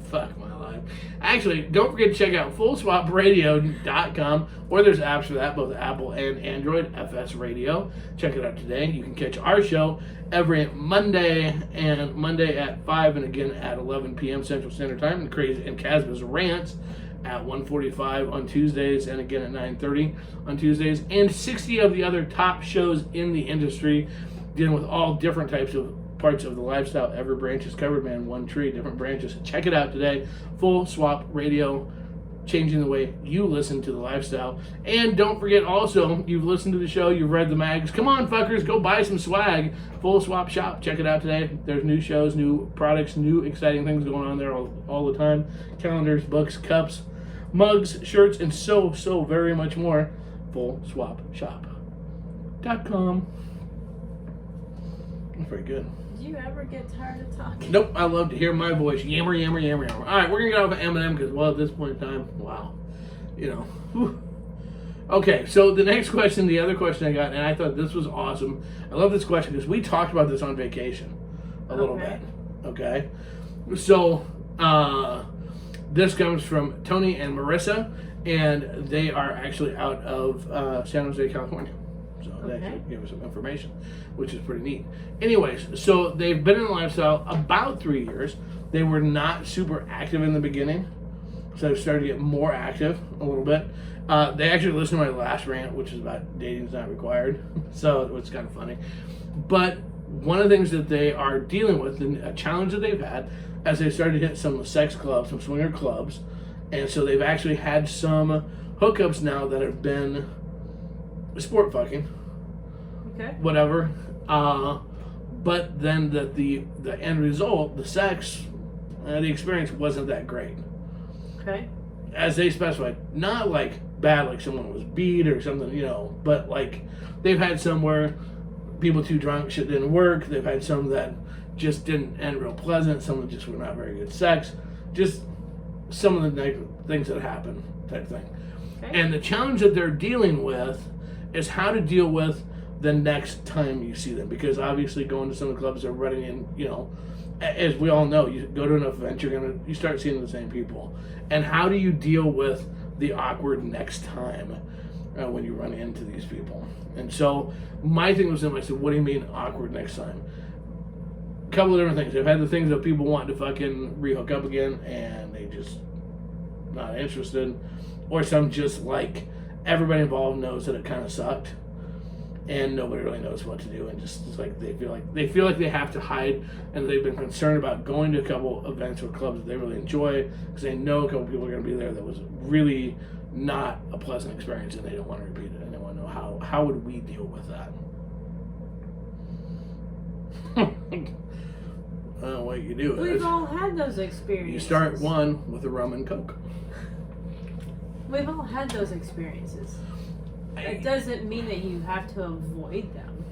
Fuck my life. Actually, don't forget to check out FullSwapRadio.com, or there's apps for that, both Apple and Android, FS Radio. Check it out today. You can catch our show every Monday at 5 and again at 11 p.m. Central Standard Time, and Krazy and Casba's Rants at 1:45 on Tuesdays and again at 9:30 on Tuesdays, and 60 of the other top shows in the industry dealing with all different types of parts of the lifestyle. Every branch is covered, man. One tree, different branches. Check it out today. Full Swap Radio, changing the way you listen to the lifestyle. And don't forget also, you've listened to the show, you've read the mags. Come on, fuckers, go buy some swag. Full Swap Shop. Check it out today. There's new shows, new products, new exciting things going on there all the time. Calendars, books, cups, mugs, shirts, and so very much more. FullSwapShop.com. That's very good. Do you ever get tired of talking? Nope, I love to hear my voice. Yammer, yammer, yammer, yammer. All right, we're going to get off of Eminem because, well, at this point in time, wow. You know. Whew. Okay, so the next question, the other question I got, and I thought this was awesome. I love this question because we talked about this on vacation a little bit. Okay? So, this comes from Tony and Marissa, and they are actually out of San Jose, California. So they actually gave us some information, which is pretty neat. Anyways, so they've been in the lifestyle about 3 years. They were not super active in the beginning, so they started to get more active a little bit. They actually listened to my last rant, which is about dating's not required, so it's kind of funny. But one of the things that they are dealing with, and a challenge that they've had, as they started to hit some sex clubs, some swinger clubs, and so they've actually had some hookups now that have been sport fucking, whatever. But then that the end result, the sex, the experience wasn't that great. Okay. As they specified, not like bad, like someone was beat or something, you know, but like they've had some where people too drunk, shit didn't work. They've had some that just didn't end real pleasant. Some that just were not very good sex. Just some of the things that happen, type thing. Okay. And the challenge that they're dealing with is how to deal with the next time you see them, because obviously going to some of the clubs they're running in, you know, as we all know, you go to enough events, you start seeing the same people. And how do you deal with the awkward next time when you run into these people? And so my thing was simple. I said, what do you mean awkward next time? A couple of different things. I've had the things of people wanting to fucking re-hook up again and they just not interested, or some just like everybody involved knows that it kind of sucked, and nobody really knows what to do, and just it's like they feel like they have to hide, and they've been concerned about going to a couple events or clubs that they really enjoy because they know a couple people are going to be there that was really not a pleasant experience, and they don't want to repeat it, and they want to know how would we deal with that. What you do is we've all had those experiences. you start one with a rum and coke. We've all had those experiences. It doesn't mean that you have to avoid them.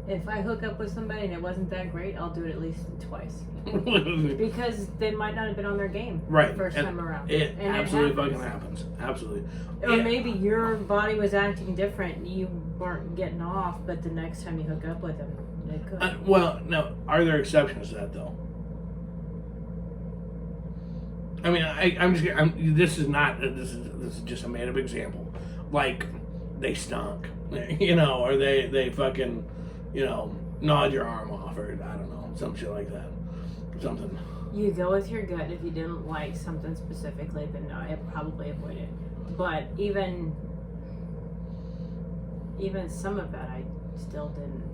If I hook up with somebody and it wasn't that great, I'll do it at least twice. Because they might not have been on their game right. the first time around. It absolutely fucking happens. Absolutely. Or maybe your body was acting different, you weren't getting off, but the next time you hook up with them, they could. Well, now, are there exceptions to that, though? I mean, this is just a made-up example. Like, they stunk, or they fucking, gnawed your arm off, or I don't know, some shit like that, something. You go with your gut. If you didn't like something specifically, then no, I'd probably avoid it. But even some of that, I still didn't.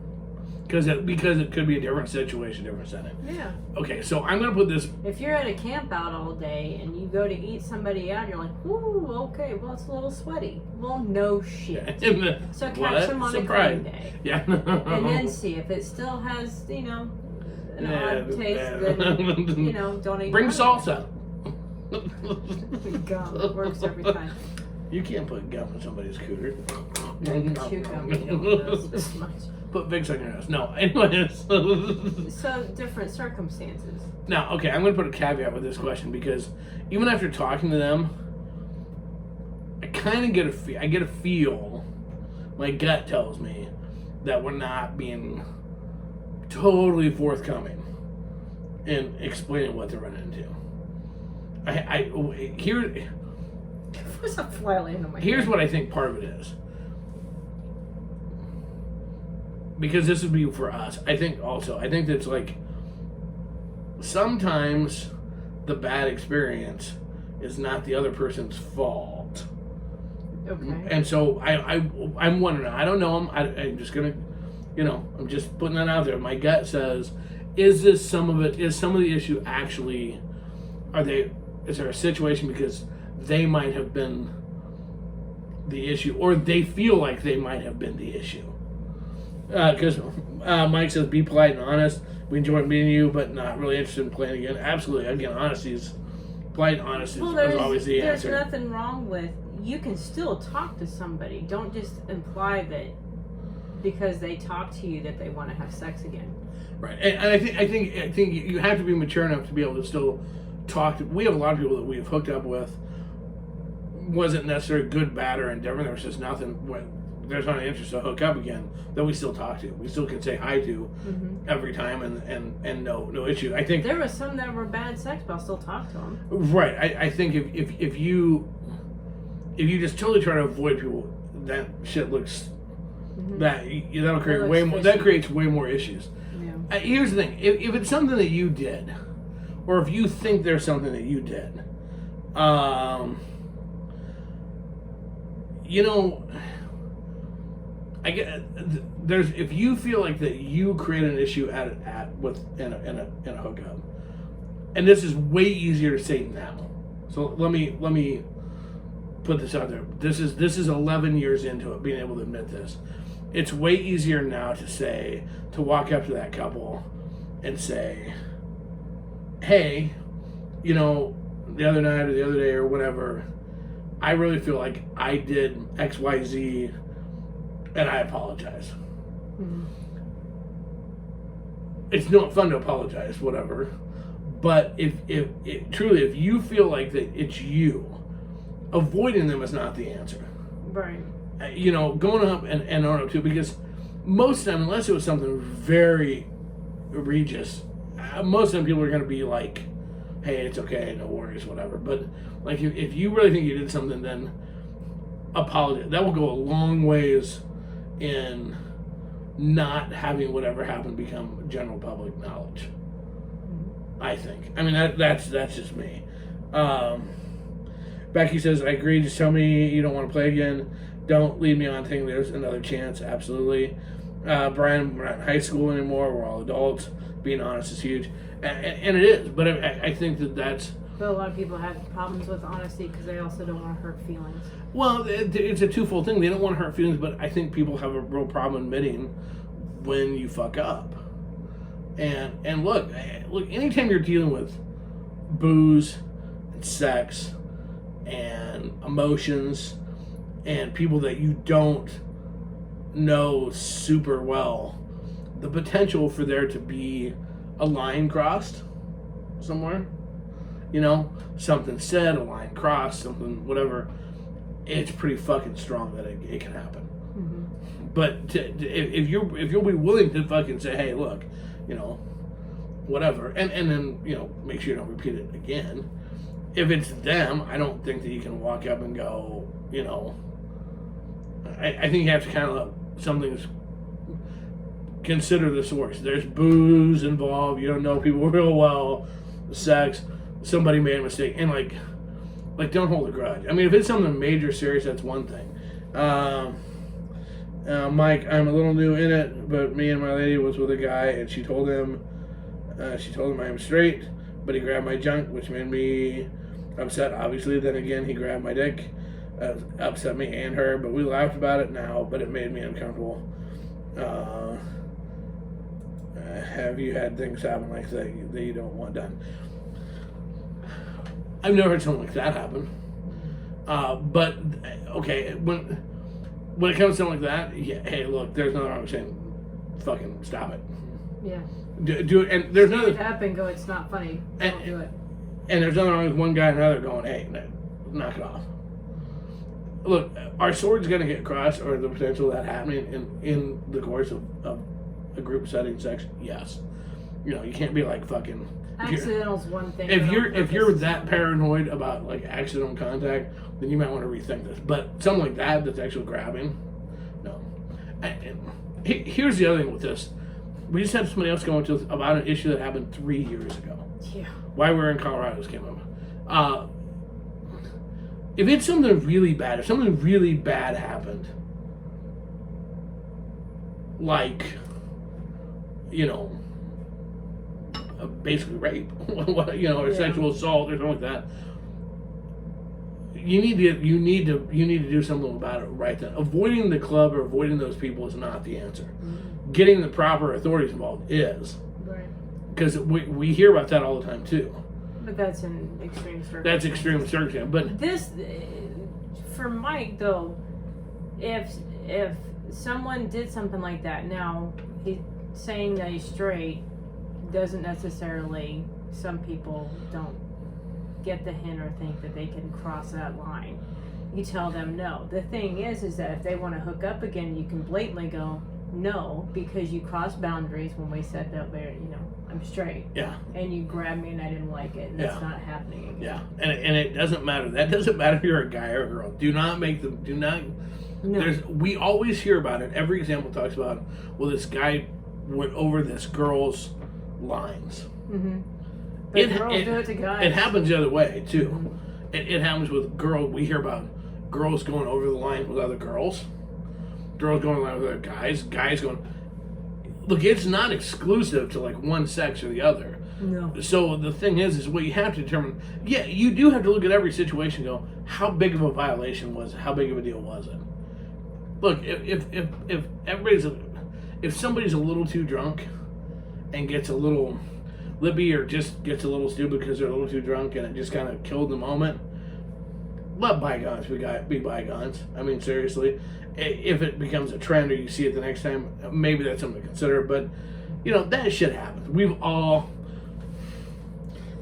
Because it could be a different situation, different setting. Yeah. Okay, so I'm gonna put this. If you're at a camp out all day and you go to eat somebody out, you're like, ooh, okay, well it's a little sweaty. Well, no shit. So catch them on a clean day. Yeah. And then see if it still has, an odd taste. Then don't eat. Bring salsa. Gum. It works every time. You can't put gum in somebody's cooter. Chew gum. You don't know this much. Put Vicks on your nose. No, anyways. So different circumstances. Now, okay, I'm going to put a caveat with this question because even after talking to them, I kind of get a feel. My gut tells me that we're not being totally forthcoming in explaining what they're running into. There's a fly laying on my Here's head. what I think part of it is. Because this would be for us. I think that's like sometimes the bad experience is not the other person's fault. Okay. And so I'm wondering. I don't know them. I'm just gonna, I'm just putting that out there. My gut says, is this some of it? Is some of the issue actually? Is there a situation because they might have been the issue, or they feel like they might have been the issue? Because Mike says, be polite and honest. We enjoy meeting you, but not really interested in playing again. Absolutely. Again, polite and honesty is always the answer. There's nothing wrong with, you can still talk to somebody. Don't just imply that because they talk to you that they want to have sex again. Right. And I think you have to be mature enough to be able to still talk to. We have a lot of people that we've hooked up with. Wasn't necessarily good, bad, or indifferent. There was just nothing. There's not an interest to hook up again that we still talk to. We still can say hi to every time and no issue. I think there were some that were bad sex, but I'll still talk to them. Right. I think if you just totally try to avoid people, that shit looks that'll create way more. That creates way more issues. Yeah. Here's the thing: if it's something that you did, or if you think there's something that you did, if you feel like that you create an issue in a hookup, and this is way easier to say now. So let me put this out there. This is 11 years into it, being able to admit this. It's way easier now to walk up to that couple and say, hey, the other night or the other day or whatever, I really feel like I did XYZ and I apologize. Mm-hmm. It's not fun to apologize, whatever. But if you feel like that it's you, avoiding them is not the answer. Right. Going up and on up too, because most of the time, unless it was something very egregious, most of the time people are going to be like, hey, it's okay, no worries, whatever. But like if you really think you did something, then apologize. That will go a long ways in not having whatever happened become general public knowledge. I think. I mean, that's just me. Becky says, I agree. Just tell me you don't want to play again. Don't leave me on thinking there's another chance. Absolutely. Brian, we're not in high school anymore. We're all adults. Being honest is huge. And it is. But I think that's... But a lot of people have problems with honesty because they also don't want to hurt feelings. Well, it's a twofold thing. They don't want to hurt feelings, but I think people have a real problem admitting when you fuck up. And look, anytime you're dealing with booze and sex and emotions and people that you don't know super well, the potential for there to be a line crossed somewhere, something said, a line crossed, something, whatever, it's pretty fucking strong that it can happen. Mm-hmm. But if you'll be willing to fucking say, hey, look, whatever, and then, make sure you don't repeat it again. If it's them, I don't think that you can walk up and go, I think you have to kind of consider the source. There's booze involved, you don't know people real well, sex, somebody made a mistake, and like don't hold a grudge. I mean, if it's something major, serious, that's one thing. Mike, I'm a little new in it, but me and my lady was with a guy, and she told him I am straight, but he grabbed my junk, which made me upset, obviously. Then again, he grabbed my dick, upset me and her, but we laughed about it now, but it made me uncomfortable. Have you had things happen like that you don't want done? I've never had something like that happen. But okay, when it comes to something like that, yeah, hey, look, there's nothing wrong with saying, fucking stop it. Yeah. Do it, and there's nothing. Stand up and go, it's not funny. Don't do it. And there's nothing wrong with one guy and another going, hey, knock it off. Look, our sword's going to get crossed, or the potential of that happening in the course of a group setting sex. Yes, you can't be like fucking. Accidental's one thing. If you're that paranoid about like accidental contact, then you might want to rethink this. But something like that's actual grabbing, no. And here's the other thing with this. We just had somebody else going to about an issue that happened 3 years ago. Yeah. Why we're in Colorado just came up. If it's something really bad, if something really bad happened, like, basically rape, or sexual assault or something like that, you need to do something about it right then. Avoiding the club or avoiding those people is not the answer. Mm-hmm. Getting the proper authorities involved is. Right. Because we hear about that all the time too. But that's an extreme circumstance. That's extreme circumstance. But this, for Mike though, if someone did something like that, now he's saying that he's straight doesn't necessarily. Some people don't get the hint or think that they can cross that line. You tell them no. The thing is that if they want to hook up again, you can blatantly go no, because you crossed boundaries when we said that I'm straight. Yeah. And you grabbed me and I didn't like it, and that's not happening again. Yeah. And it doesn't matter. That doesn't matter if you're a guy or a girl. No. We always hear about it. Every example talks about, well, this guy went over this girl's lines. Mm-hmm. But girls do it to guys. It happens the other way too. Mm-hmm. It happens with girls. We hear about girls going over the line with other girls. Girls going over the line with other guys. Guys going. Look, it's not exclusive to like one sex or the other. No. So the thing is what you have to determine. Yeah, you do have to look at every situation and go, how big of a violation was it? How big of a deal was it? Look, if somebody's a little too drunk and gets a little lippy or just gets a little stupid because they're a little too drunk and it just kind of killed the moment, let bygones be bygones. I mean, seriously. If it becomes a trend or you see it the next time, maybe that's something to consider. But, that shit happens. We've all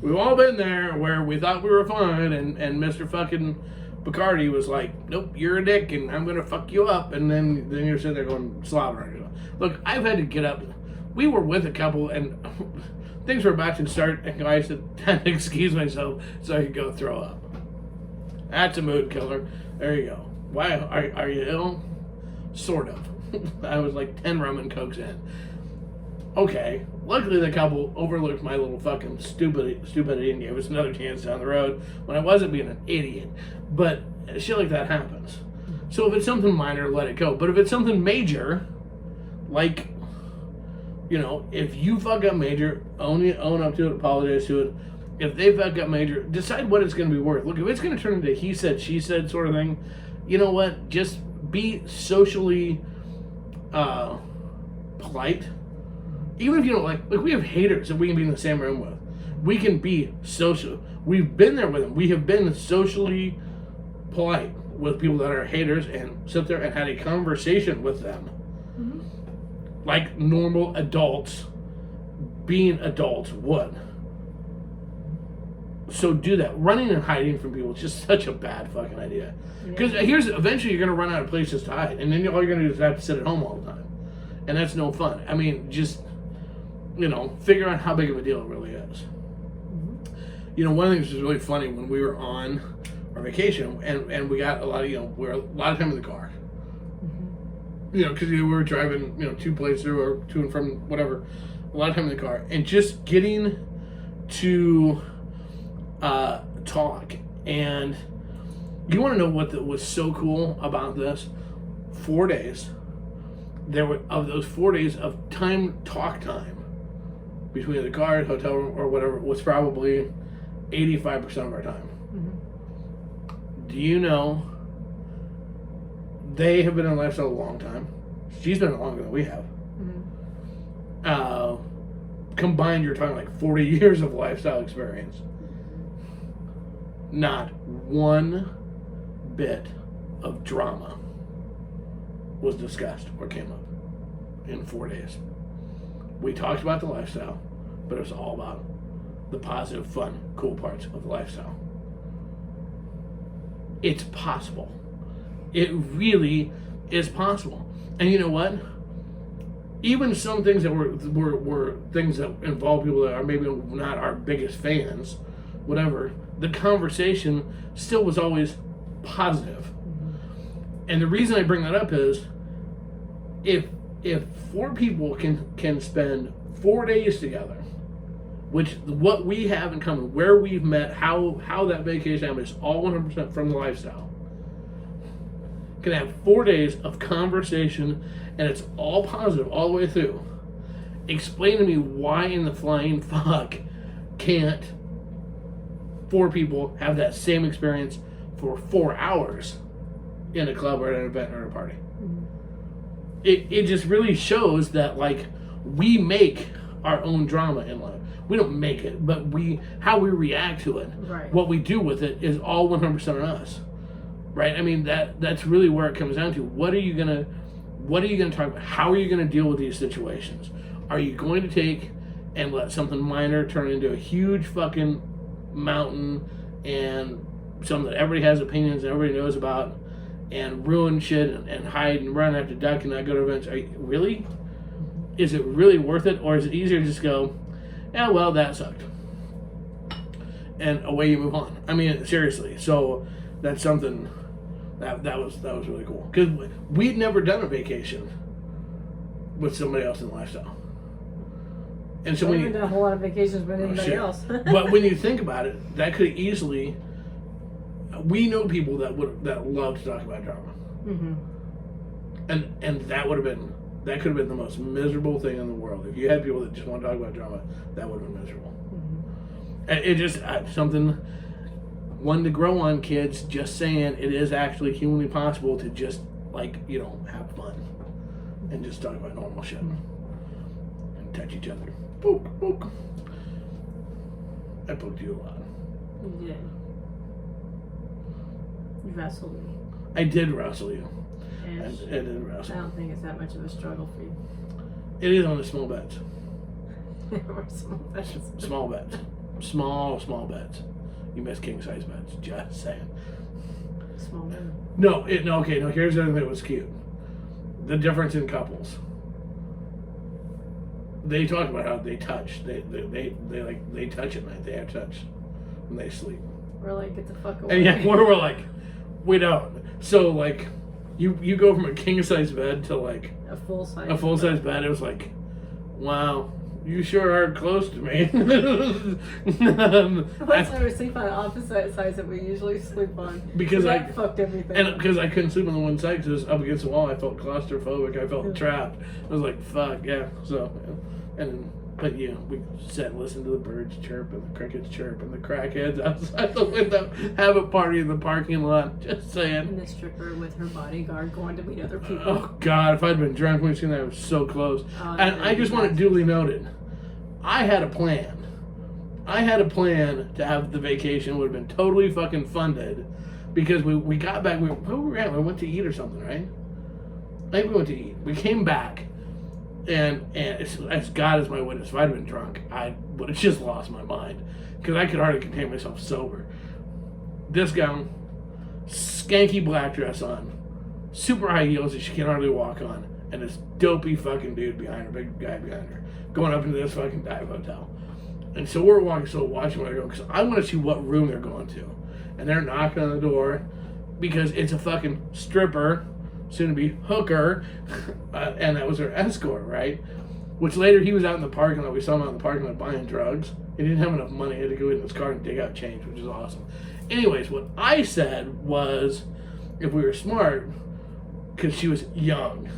been there where we thought we were fine and Mr. fucking Bacardi was like, nope, you're a dick and I'm going to fuck you up. And then you're sitting there going slobbering. Look, I've had to get up. We were with a couple and things were about to start and I said, time to excuse myself so I could go throw up. That's a mood killer. There you go. Why? Are you ill? Sort of. I was like 10 rum and cokes in. Okay. Luckily, the couple overlooked my little fucking stupidity and gave us another chance down the road when I wasn't being an idiot. But shit like that happens. So if it's something minor, let it go. But if it's something major, like, you know, if you fuck up major, own up to it, apologize to it. If they fuck up major, decide what it's going to be worth. Look, if it's going to turn into he said, she said sort of thing, you know what? Just be socially polite. Even if you don't like we have haters that we can be in the same room with. We can be social. We've been there with them. We have been socially polite with people that are haters and sit there and had a conversation with them. Mm-hmm. Like normal adults being adults would. So do that. Running and hiding from people is just such a bad fucking idea. Because eventually you're going to run out of places to hide. And then all you're going to do is have to sit at home all the time. And that's no fun. I mean, just, you know, figure out how big of a deal it really is. Mm-hmm. You know, one of the things that was really funny when we were on our vacation and we got a lot of, you know, we were a lot of time in the car. Mm-hmm. You know, because we were driving, you know, to places or to and from whatever. A lot of time in the car. And just getting to talk. And you want to know what was so cool about this? 4 days. There were, of those 4 days of talk time between the car, hotel room, or whatever, was probably 85% of our time. Mm-hmm. Do you know they have been in lifestyle a long time? She's been longer than we have. Mm-hmm. Combined, you're talking like 40 years of lifestyle experience. Not one bit of drama was discussed or came up in 4 days. We talked about the lifestyle, but it was all about the positive, fun, cool parts of the lifestyle. It's possible. It really is possible. And you know what? Even some things that were things that involve people that are maybe not our biggest fans, whatever, the conversation still was always positive. Mm-hmm. And the reason I bring that up is if 4 people can spend 4 days together, which what we have in common, where we've met, how that vacation happened is all 100% from the lifestyle, can have 4 days of conversation and it's all positive all the way through. Explain to me why in the flying fuck can't 4 people have that same experience for 4 hours in a club or at an event or a party. Mm-hmm. It just really shows that, like, we make our own drama in life. We don't make it, but how we react to it, right, what we do with it is all 100% on us, right? I mean, that's really where it comes down to. What are you gonna talk about? How are you gonna deal with these situations? Are you going to take and let something minor turn into a huge fucking mountain and something that everybody has opinions and everybody knows about and ruin shit and hide and run after duck and not go to events? Really? Is it really worth it? Or is it easier to just go, yeah, well, that sucked, and away you move on? I mean, seriously. So that's something that was really cool, because we'd never done a vacation with somebody else in the lifestyle. And so I haven't done a whole lot of vacations with anybody else. But when you think about it, that could easily. We know people that love to talk about drama, mm-hmm, and that could have been the most miserable thing in the world. If you had people that just want to talk about drama, that would have been miserable. Mm-hmm. And it just something one to grow on, kids. Just saying, it is actually humanly possible to just, like, you know, have fun and just talk about normal shit and touch each other. Poke, poke. I poked you a lot. You did. You wrestled me. I did wrestle you. And I did wrestle. I don't think it's that much of a struggle for you. It is on the small bets. Or small bets. Small bets. Small bets. You missed king size bets. Just saying. Small bet. No. Here's the other thing that was cute. The difference in couples. They talk about how they touch. They touch at night. They have touch when they sleep. We're like, get the fuck away. And yeah, we're like, we don't. So, like, you go from a king size bed to like a full size bed. It was like, wow, You sure are close to me. That's why we sleep on opposite sides that we usually sleep on. Because that fucked everything. And because I couldn't sleep on the one side because it was up against the wall, I felt claustrophobic. I felt trapped. I was like, fuck, yeah. So, but we sat and listened to the birds chirp and the crickets chirp and the crackheads outside the window have a party in the parking lot. Just saying. And the stripper with her bodyguard going to meet other people. Oh, God, if I'd been drunk when we seen that, I was so close. And I just want it duly noted. I had a plan. I had a plan to have the vacation would have been totally fucking funded because we got back. Where were we at? We went to eat or something, right? I think we went to eat. We came back. And as God is my witness, if I'd been drunk, I would have just lost my mind because I could hardly contain myself sober. This gown, skanky black dress on, super high heels that she can hardly walk on, and this dopey fucking dude behind her, big guy behind her, going up into this fucking dive hotel. And so we're watching where they're going because I want to see what room they're going to. And they're knocking on the door because it's a fucking stripper, soon to be hooker, and that was her escort, right? Which later he was out in the parking lot. We saw him out in the parking lot buying drugs. He didn't have enough money. He had to go in his car and dig out change, which is awesome. Anyways, what I said was, if we were smart, because she was young,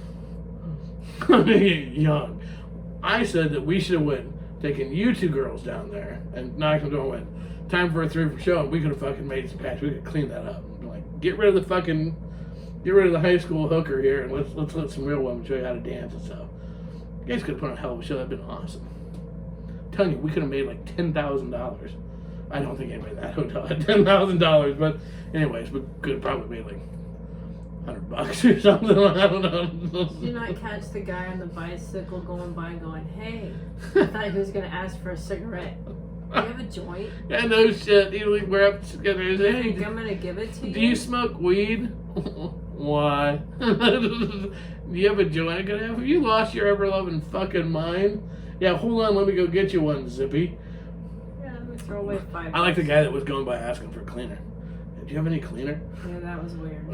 I said that we should have taken you two girls down there and knocked on the door and went, time for a 3 for show. And we could have fucking made some cash. We could clean that up. Like, get rid of the high school hooker here and let's let some real women show you how to dance and stuff. You guys could have put on a hell of a show. That'd been awesome. I'm telling you, we could have made like $10,000. I don't think anybody in that hotel had $10,000, but anyways, we could have probably made like $100 or something. I don't know. Did you not catch the guy on the bicycle going by and going, hey, I thought he was going to ask for a cigarette. Do you have a joint? Yeah, no shit. We're up together and say, hey, I'm going to give it to you. Do you smoke weed? Why? Do you have a joint? Have you lost your ever-loving fucking mind? Yeah, hold on, let me go get you one, Zippy. Yeah, let me throw away $5. I like the guy that was going by asking for a cleaner. Do you have any cleaner? Yeah, that was weird.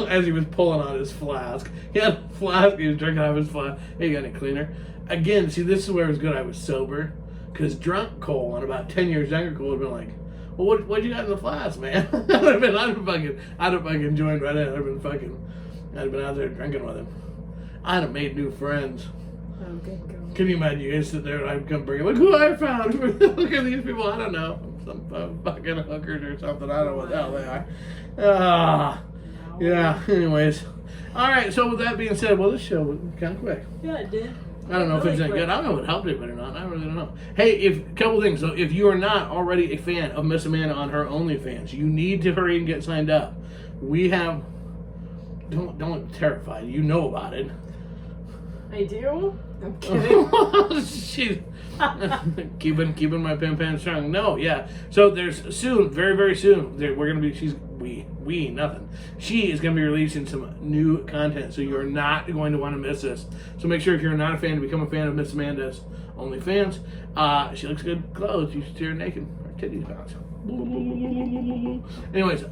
As he was pulling on his flask. He had a flask, he was drinking out of his flask. Hey, you got any cleaner? Again, see, this is where it was good I was sober. Because drunk Cole, and about 10 years younger Cole, would have been like, well, what you got in the flask, man? I'd have fucking joined right in. I'd have been out there drinking with him. I'd have made new friends. Oh, good girl. Can you imagine you guys sit there and I'd come bring, look who I found. Look at these people. I don't know. Some fucking hookers or something. I don't know what the hell they are. Yeah, anyways. All right, so with that being said, well, this show was kind of quick. Yeah, it did. I don't know if it's that good. I don't know if it helped anybody or not. I really don't know. Hey, couple things. So if you are not already a fan of Miss Amanda on her OnlyFans, you need to hurry and get signed up. We have... Don't terrify. You know about it. I do? I'm kidding. She's keeping my pen strong. No, yeah. So there's soon, very, very soon, we're gonna be. She is gonna be releasing some new content, so you're not going to want to miss this. So make sure if you're not a fan to become a fan of Miss Amanda's OnlyFans. She looks good clothes. You should see her naked. Her titties bounce. Anyways,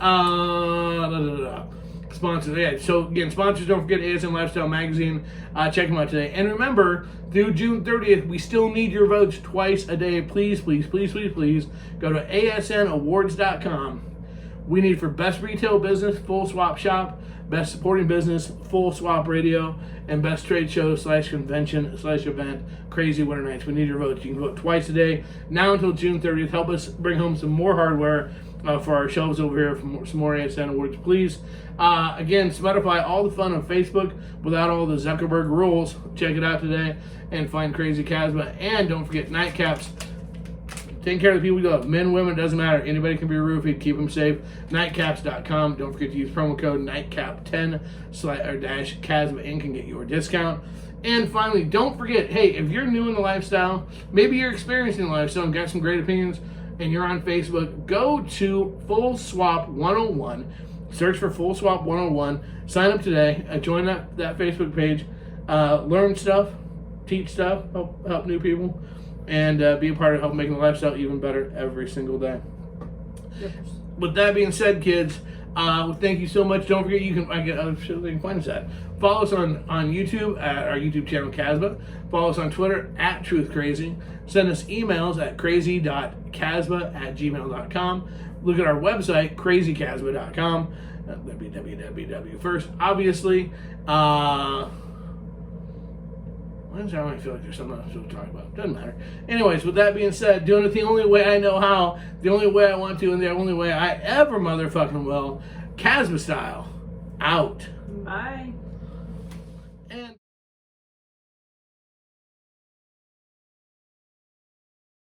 sponsors, yeah. So again, sponsors, don't forget ASN Lifestyle Magazine. Check them out today. And remember, through June 30th, we still need your votes twice a day. Please, please, please, please, please go to asnawards.com. We need for Best Retail Business, Full Swap Shop, Best Supporting Business, Full Swap Radio, and Best Trade Show / Convention / Event, Krazy Winter Nights. We need your votes. You can vote twice a day, now until June 30th. Help us bring home some more hardware for our shelves over here, for some more ASN awards, please. Again, Spotify, all the fun on Facebook without all the Zuckerberg rules. Check it out today and find Krazy Casbah. And don't forget Nightcaps. Taking care of the people you love. Men, women, doesn't matter. Anybody can be roofied. Keep them safe. Nightcaps.com. Don't forget to use promo code NIGHTCAP10 / Casbah Inc. and get your discount. And finally, don't forget, hey, if you're new in the lifestyle, maybe you're experiencing the lifestyle and got some great opinions, and you're on Facebook, go to Full Swap 101. Search for Full Swap 101. Sign up today. Join that Facebook page. Learn stuff, teach stuff, help new people, and be a part of helping making the lifestyle even better every single day. Yep. With that being said, kids, Thank you so much. Don't forget, you can they can find us at. Follow us on YouTube at our YouTube channel Casba. Follow us on Twitter at TruthCrazy. Send us emails at crazy.casba@gmail.com. Look at our website, crazycasba.com. That'd be www first, obviously. Wednesday, I feel like there's something else to talk about. Doesn't matter. Anyways, with that being said, doing it the only way I know how, the only way I want to, and the only way I ever motherfucking will, Casba style. Out. Bye.